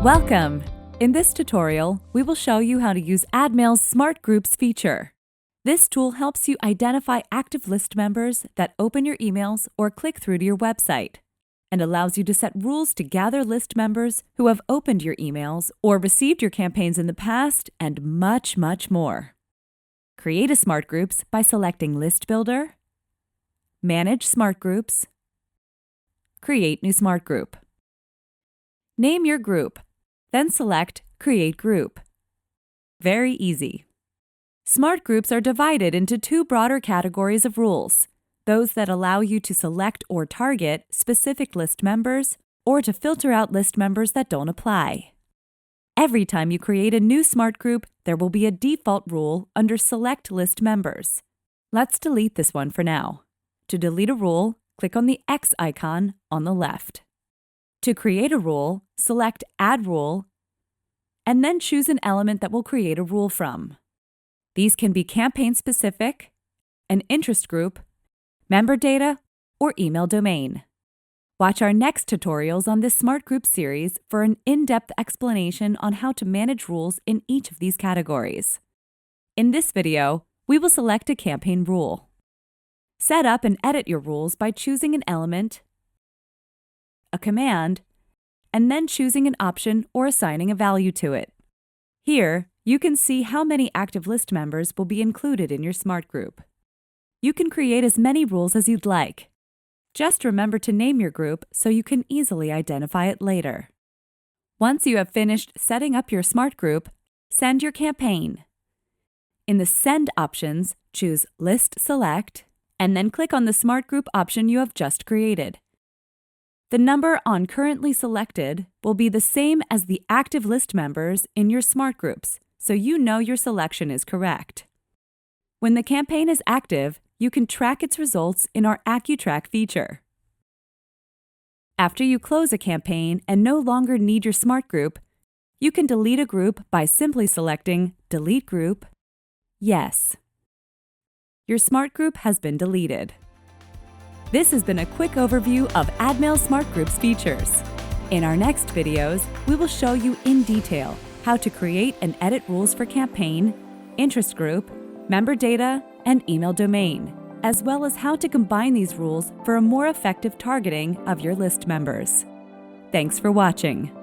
Welcome! In this tutorial, we will show you how to use Admail's Smartgroups feature. This tool helps you identify active list members that open your emails or click through to your website, and allows you to set rules to gather list members who have opened your emails or received your campaigns in the past, and much, much more. Create a Smartgroups by selecting List Builder, Manage Smartgroups, Create New Smartgroup. Name your group, then select Create Group. Very easy. Smartgroups are divided into two broader categories of rules: those that allow you to select or target specific list members, or to filter out list members that don't apply. Every time you create a new Smartgroup, there will be a default rule under Select List Members. Let's delete this one for now. To delete a rule, click on the X icon on the left. To create a rule, select Add Rule, and then choose an element that will create a rule from. These can be campaign-specific, an interest group, member data, or email domain. Watch our next tutorials on this Smartgroup series for an in-depth explanation on how to manage rules in each of these categories. In this video, we will select a campaign rule. Set up and edit your rules by choosing an element, a command, and then choosing an option or assigning a value to it. Here, you can see how many active list members will be included in your Smartgroup. You can create as many rules as you'd like. Just remember to name your group so you can easily identify it later. Once you have finished setting up your Smartgroup, send your campaign. In the Send options, choose List Select, and then click on the Smartgroup option you have just created. The number on Currently Selected will be the same as the active list members in your Smartgroups, so you know your selection is correct. When the campaign is active, you can track its results in our AccuTrack feature. After you close a campaign and no longer need your Smartgroup, you can delete a group by simply selecting Delete Group, Yes. Your Smartgroup has been deleted. This has been a quick overview of Admail Smartgroups features. In our next videos, we will show you in detail how to create and edit rules for campaign, interest group, member data, and email domain, as well as how to combine these rules for a more effective targeting of your list members. Thanks for watching.